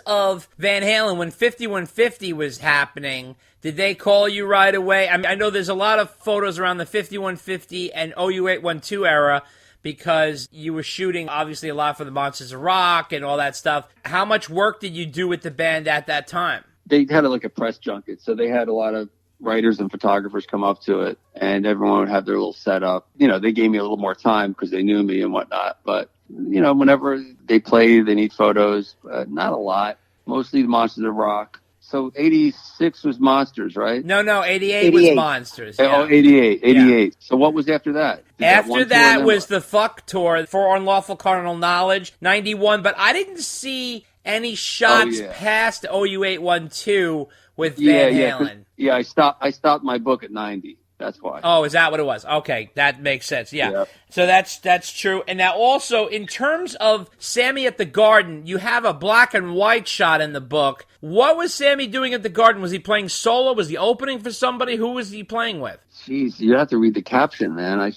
of Van Halen, when 5150 was happening, did they call you right away? I mean, I know there's a lot of photos around the 5150 and OU812 era because you were shooting, obviously, a lot for the Monsters of Rock and all that stuff. How much work did you do with the band at that time? They had like a press junket, so they had a lot of writers and photographers come up to it, and everyone would have their little setup. You know, they gave me a little more time because they knew me and whatnot, but you know, whenever they play, they need photos. Not a lot. Mostly the Monsters of Rock. So 86 was Monsters, right? No, 88 was Monsters. Yeah. Oh, 88. Yeah. So what was after that? After that was the Fuck Tour for Unlawful Carnal Knowledge, 91. But I didn't see any shots past OU812 with Van Halen. Yeah, I stopped my book at 90. That's why. Oh, is that what it was? Okay, that makes sense. Yeah. So that's true. And now also, in terms of Sammy at the Garden, you have a black and white shot in the book. What was Sammy doing at the Garden? Was he playing solo? Was he opening for somebody? Who was he playing with? Jeez, you have to read the caption, man. I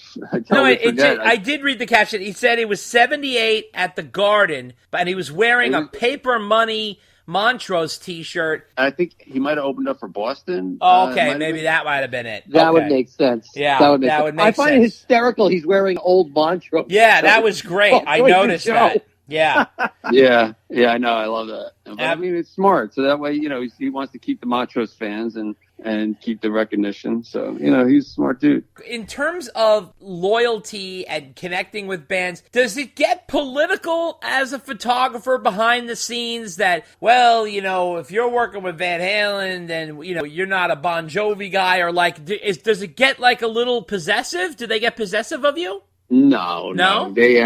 did read the caption. He said he was 78 at the Garden, and he was wearing a Paper Money Montrose T-shirt. I think he might have opened up for Boston. Oh, okay, maybe that might have been it. That would make sense. Yeah, that would make sense. I find it hysterical. He's wearing old Montrose. Yeah, that was great. I noticed that. Yeah. yeah, I know. I love that. But, I mean, it's smart. So that way, you know, he wants to keep the Montrose fans and keep the recognition. So, you know, he's a smart dude. In terms of loyalty and connecting with bands, does it get political as a photographer behind the scenes that, well, you know, if you're working with Van Halen, then, you know, you're not a Bon Jovi guy, or like, does it get like a little possessive? Do they get possessive of you? No. They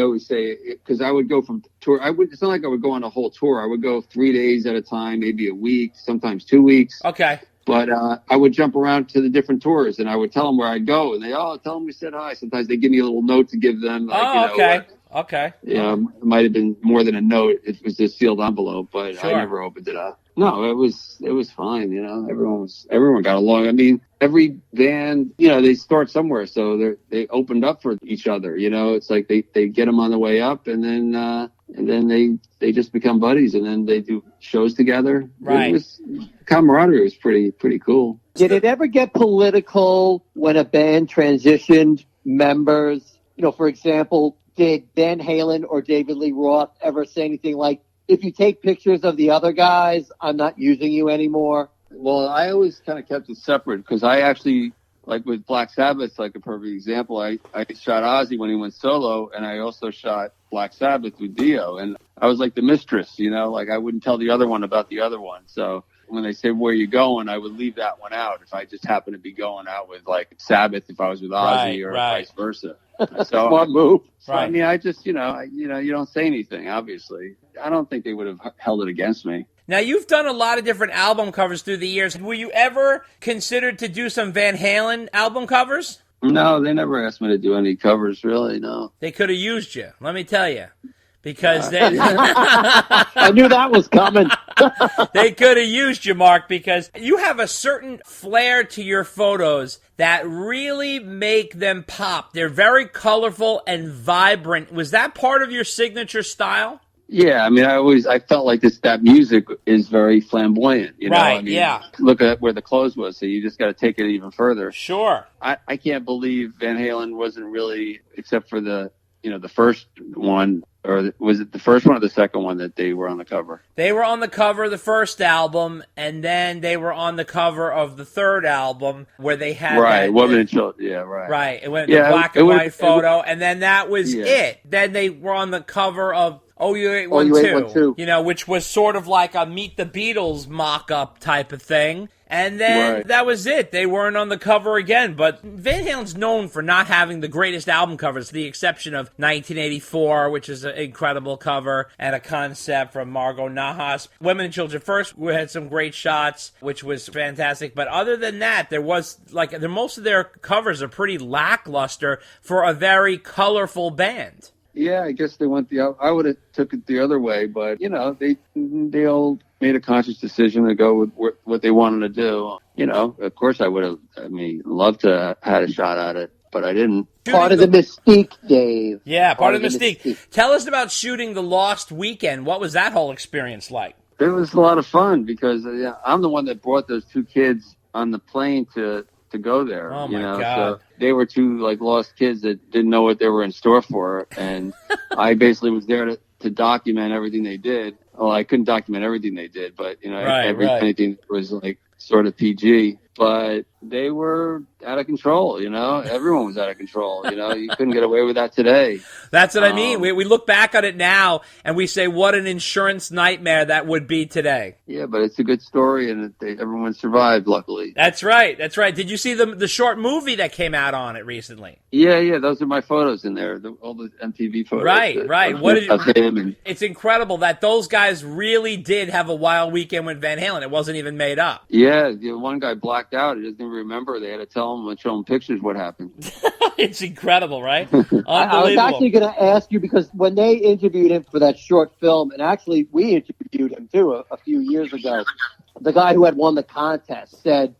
always say, because I would go from tour. It's not like I would go on a whole tour. I would go 3 days at a time, maybe a week, sometimes 2 weeks. Okay. But I would jump around to the different tours, and I would tell them where I'd go, and they, tell them we said hi. Sometimes they give me a little note to give them. Like, Okay. Yeah, it might have been more than a note. It was a sealed envelope, but sure. I never opened it up. No, it was fine. You know, everyone got along. I mean, every band, you know, they start somewhere, so they opened up for each other. You know, it's like they get them on the way up, and then they just become buddies, and then they do shows together. Right. Camaraderie was pretty cool. Did it ever get political when a band transitioned members? You know, for example, did Van Halen or David Lee Roth ever say anything like, if you take pictures of the other guys, I'm not using you anymore? Well, I always kind of kept it separate because I actually, like with Black Sabbath, like a perfect example, I shot Ozzy when he went solo, and I also shot Black Sabbath with Dio, and I was like the mistress, you know, like I wouldn't tell the other one about the other one. So when they said, where you going, I would leave that one out if I just happened to be going out with like Sabbath, if I was with Ozzy or vice versa. So smart move. So, I mean, I just, you don't say anything, obviously. I don't think they would have held it against me. Now, you've done a lot of different album covers through the years. Were you ever considered to do some Van Halen album covers? No, they never asked me to do any covers, really, no. They could have used you, let me tell you. Because they... I knew that was coming. They could have used you, Mark, because you have a certain flair to your photos that really make them pop. They're very colorful and vibrant. Was that part of your signature style? Yeah, I mean, I felt like that music is very flamboyant, you know? Right, I mean, yeah. Look at where the clothes was, so you just got to take it even further. Sure. I can't believe Van Halen wasn't really, except for the first one, or was it the first one or the second one that they were on the cover? They were on the cover of the first album, and then they were on the cover of the third album where they had Woman and Children. Yeah, right. Right. It went the black and white photo, and then that was it. Then they were on the cover of OU812, you know, which was sort of like a Meet the Beatles mock-up type of thing. And then that was it. They weren't on the cover again. But Van Halen's known for not having the greatest album covers, to the exception of 1984, which is an incredible cover, and a concept from Margot Nahas. Women and Children First, we had some great shots, which was fantastic. But other than that, there was, most of their covers are pretty lackluster for a very colorful band. Yeah, I guess they went I would have took it the other way, but, you know, they all made a conscious decision to go with what they wanted to do. You know, of course I would have, loved to have had a shot at it, but I didn't. Part of the mystique, Dave. Yeah, part of the mystique. Tell us about shooting the Lost Weekend. What was that whole experience like? It was a lot of fun because I'm the one that brought those two kids on the plane to go there. Oh my God. So they were two like lost kids that didn't know what they were in store for, and I basically was there to document everything they did. Well, I couldn't document everything they did, but anything was like sort of PG. But they were out of control, Everyone was out of control, You couldn't get away with that today. That's what I mean. We look back on it now and we say what an insurance nightmare that would be today. Yeah, but it's a good story, and everyone survived, luckily. That's right. Did you see the short movie that came out on it recently? Yeah. Those are my photos in there, all the MTV photos. Right. Of him it's incredible that those guys really did have a wild weekend with Van Halen. It wasn't even made up. Yeah, one guy blacked out. He doesn't even remember. They had to tell him and show him pictures what happened. It's incredible, right? Unbelievable. I was actually going to ask you, because when they interviewed him for that short film, and actually we interviewed him too a few years ago, the guy who had won the contest said,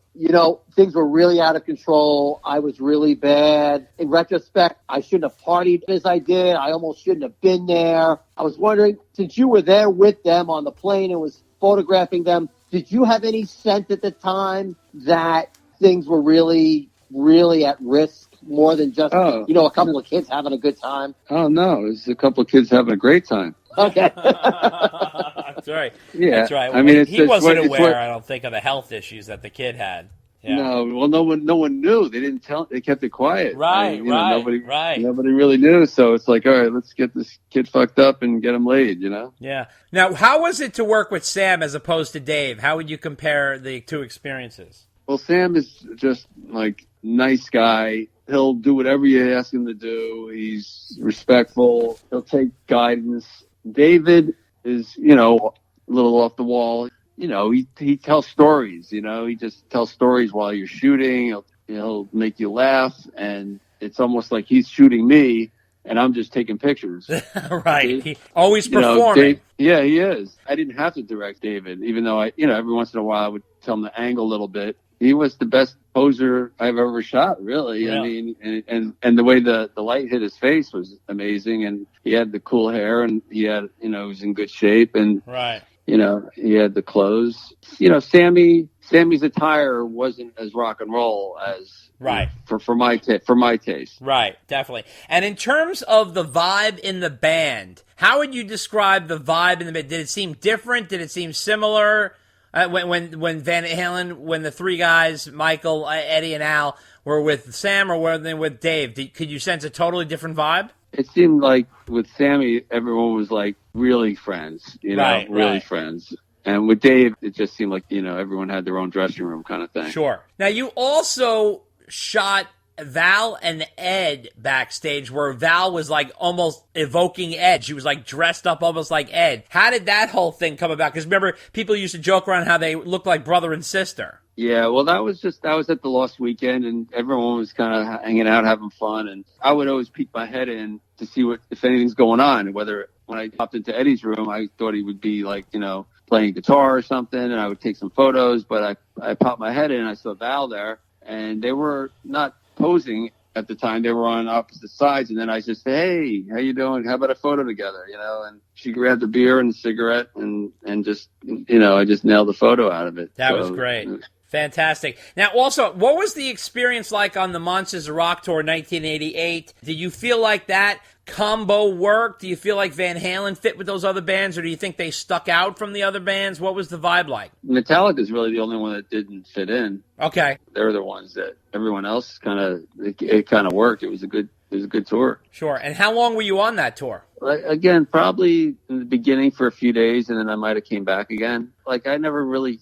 things were really out of control. I was really bad. In retrospect, I shouldn't have partied as I did. I almost shouldn't have been there. I was wondering, since you were there with them on the plane and was photographing them, did you have any sense at the time that things were really, really at risk, more than just, a couple of kids having a good time? Oh, no. It was a couple of kids having a great time. Okay. That's right. Yeah. That's right. I mean, he wasn't aware, I don't think, of the health issues that the kid had. Yeah. No, well, no one knew. They didn't tell. They kept it quiet. Right, Nobody really knew. So it's like, all right, let's get this kid fucked up and get him laid. Yeah. Now, how was it to work with Sam as opposed to Dave? How would you compare the two experiences? Well, Sam is just like nice guy. He'll do whatever you ask him to do. He's respectful. He'll take guidance. David is, a little off the wall. He tells stories, he just tells stories while you're shooting. He'll make you laugh, and it's almost like he's shooting me and I'm just taking pictures. Right. He always performing. Yeah, he is. I didn't have to direct David, even though every once in a while I would tell him to angle a little bit. He was the best poser I've ever shot, really. Yeah. I mean, and the way the light hit his face was amazing, and he had the cool hair, and he had, he was in good shape, and right. He had the clothes. Sammy's attire wasn't as rock and roll as right for my taste. Right, definitely. And in terms of the vibe in the band, how would you describe the vibe in the band? Did it seem different? Did it seem similar? When Van Halen, when the three guys, Michael, Eddie, and Al, were with Sam, or were they with Dave? Could you sense a totally different vibe? It seemed like with Sammy, everyone was like really friends, really friends. And with Dave, it just seemed like, everyone had their own dressing room kind of thing. Sure. Now, you also shot Val and Ed backstage, where Val was like almost evoking Ed. She was like dressed up almost like Ed. How did that whole thing come about? Because remember, people used to joke around how they looked like brother and sister. Yeah, well, that was at the Lost Weekend, and everyone was kind of hanging out, having fun. And I would always peek my head in to see if anything's going on. Whether when I popped into Eddie's room, I thought he would be like, playing guitar or something, and I would take some photos. But I popped my head in, and I saw Val there, and they were not posing at the time. They were on opposite sides, and then I just said, "Hey, how you doing? How about a photo together?" And she grabbed a beer and a cigarette, and just I just nailed the photo out of it. That was great. Fantastic. Now, also, what was the experience like on the Monsters of Rock tour 1988? Did you feel like that combo worked? Do you feel like Van Halen fit with those other bands, or do you think they stuck out from the other bands? What was the vibe like? Metallica is really the only one that didn't fit in. Okay. They're the ones that everyone else it kind of worked. It was a good tour. Sure. And how long were you on that tour? Again, probably in the beginning for a few days, and then I might have came back again. I never really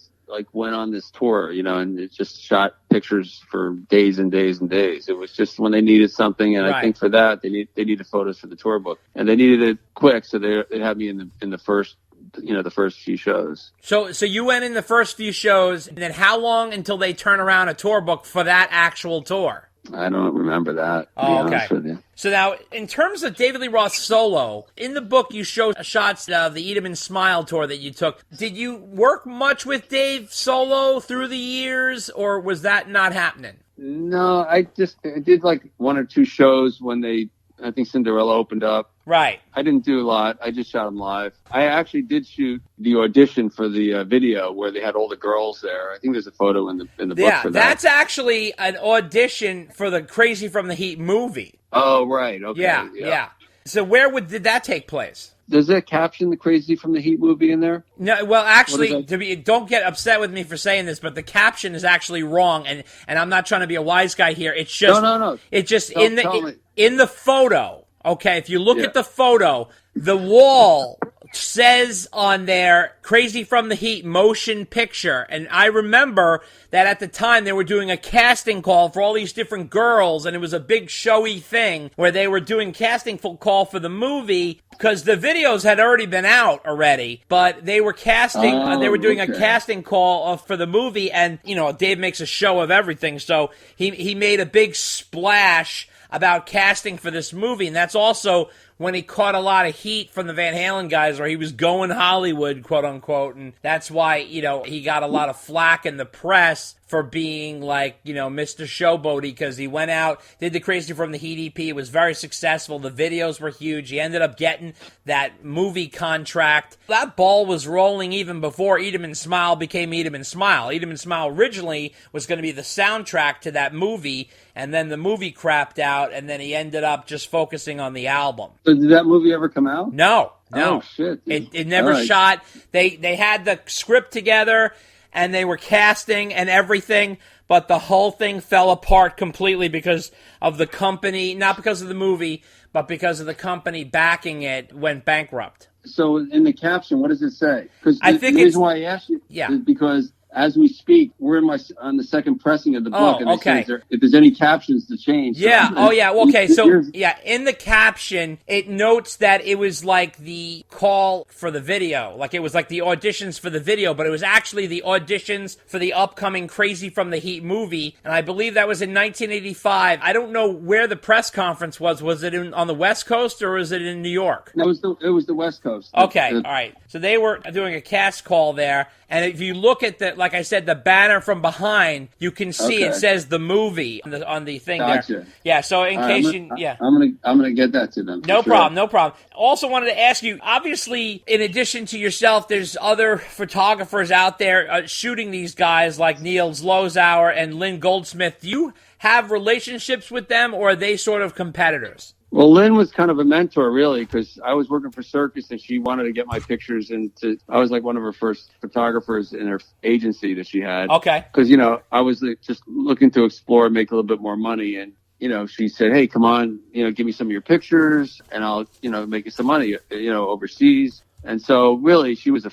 went on this tour, and it just shot pictures for days and days and days. It was just when they needed something, and right. I think for that they needed photos for the tour book, and they needed it quick, so they had me in the first the first few shows. So you went in the first few shows, and then how long until they turn around a tour book for that actual tour? I don't remember that. Oh, okay. So now, in terms of David Lee Roth's solo, in the book you show shots of the Eat 'Em and Smile tour that you took. Did you work much with Dave solo through the years, or was that not happening? No, I did like one or two shows when I think Cinderella opened up. Right. I didn't do a lot. I just shot them live. I actually did shoot the audition for the video where they had all the girls there. I think there's a photo in the book for that. That's actually an audition for the Crazy from the Heat movie. Oh, right. Okay. Yeah. So where did that take place? Does that caption the Crazy from the Heat movie in there? No, well, actually, don't get upset with me for saying this, but the caption is actually wrong, and I'm not trying to be a wise guy here. It's just no. It's just in the photo. Okay, if you look at the photo, the wall says on there Crazy from the Heat motion picture. And I remember that at the time they were doing a casting call for all these different girls, and it was a big showy thing where they were doing casting call for the movie because the videos had already been out already, but they were casting, they were doing a casting call for the movie, and, you know, Dave makes a show of everything, so he made a big splash about casting for this movie, and that's also when he caught a lot of heat from the Van Halen guys, where he was going Hollywood, quote unquote, and that's why, you know, he got a lot of flack in the press for being like, you know, Mr. Showboaty, because he went out, did the Crazy from the Heat EP. It was very successful. The videos were huge. He ended up getting that movie contract. That ball was rolling even before Eat 'Em and Smile became Eat 'Em and Smile. Eat 'Em and Smile originally was going to be the soundtrack to that movie, and then the movie crapped out, and then he ended up just focusing on the album. So did that movie ever come out? No. Oh, shit. It never shot. They had the script together, and they were casting and everything, but the whole thing fell apart completely because of the company, not because of the movie, but because of the company backing it went bankrupt. So in the caption, what does it say? Because the reason why I asked you is because as we speak, we're on the second pressing of the book, and okay. If there's any captions to change. Yeah, okay. So, in the caption, it notes that it was like the call for the video. Like, it was like the auditions for the video, but it was actually the auditions for the upcoming Crazy from the Heat movie, and I believe that was in 1985. I don't know where the press conference was. Was it on the West Coast, or was it in New York? It was the West Coast. Okay, all right. So they were doing a cast call there, and if you look at like I said, the banner from behind, you can see it says the movie on the thing there. Yeah, so in case I'm gonna get that to them. No problem. Also wanted to ask you, obviously, in addition to yourself, there's other photographers out there shooting these guys like Neil Zlozauer and Lynn Goldsmith. Do you have relationships with them, or are they sort of competitors? Well, Lynn was kind of a mentor, really, because I was working for Circus, and she wanted to get my pictures, I was like one of her first photographers in her agency that she had. Okay. Because, you know, I was just looking to explore and make a little bit more money, and, you know, she said, hey, come on, you know, give me some of your pictures, and I'll, you know, make you some money, you know, overseas. And so, really, she was a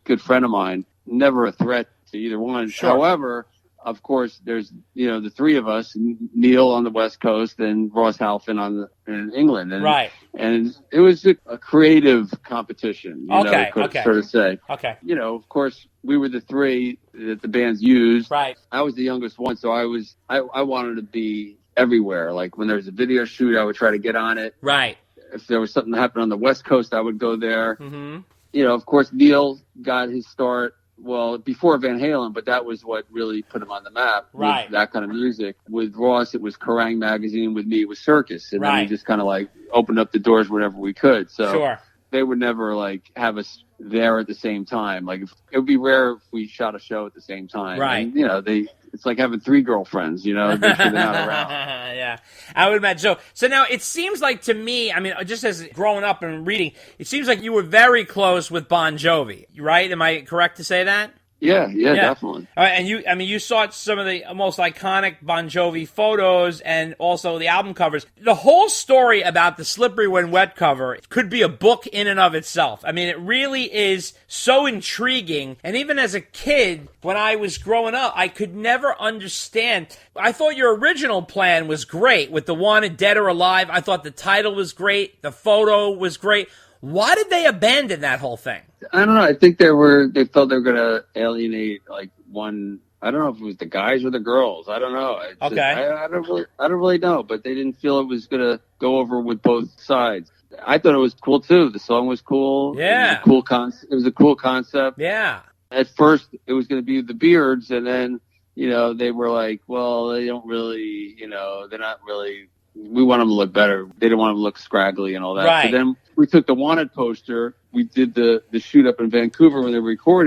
good friend of mine, never a threat to either one. Sure. However, of course, there's, you know, the three of us, Neil on the West Coast and Ross Halfin in England. And, right. And it was a creative competition, you know, sort of say. Okay. You know, of course, we were the three that the bands used. Right. I was the youngest one, so I wanted to be everywhere. Like, when there was a video shoot, I would try to get on it. Right. If there was something that happened on the West Coast, I would go there. Mm-hmm. You know, of course, Neil got his start, well, before Van Halen, but that was what really put him on the map. Right. That kind of music. With Ross, it was Kerrang! Magazine. With me, it was Circus. And then we just kind of like opened up the doors whenever we could. So they would never like have us there at the same time. Like, it would be rare if we shot a show at the same time. Right. And, you know, it's like having three girlfriends, you know, they're not around. Yeah, I would imagine. So now it seems like to me, I mean, just as growing up and reading, it seems like you were very close with Bon Jovi, right? Am I correct to say that? Yeah, definitely. All right, and you saw some of the most iconic Bon Jovi photos and also the album covers. The whole story about the Slippery When Wet cover could be a book in and of itself. I mean, it really is so intriguing. And even as a kid, when I was growing up, I could never understand. I thought your original plan was great with the Wanted Dead or Alive. I thought the title was great. The photo was great. Why did they abandon that whole thing? I don't know. I think they felt they were going to alienate like one. I don't know if it was the guys or the girls. I don't know. I don't really know. But they didn't feel it was going to go over with both sides. I thought it was cool too. The song was cool. Yeah. It was a cool concept. Yeah. At first, it was going to be the Beards, and then they were like, well, they don't really, they're not really, we want them to look better. They didn't want them to look scraggly and all that. Right. So then we took the Wanted poster. We did the shoot up in Vancouver when they were recording.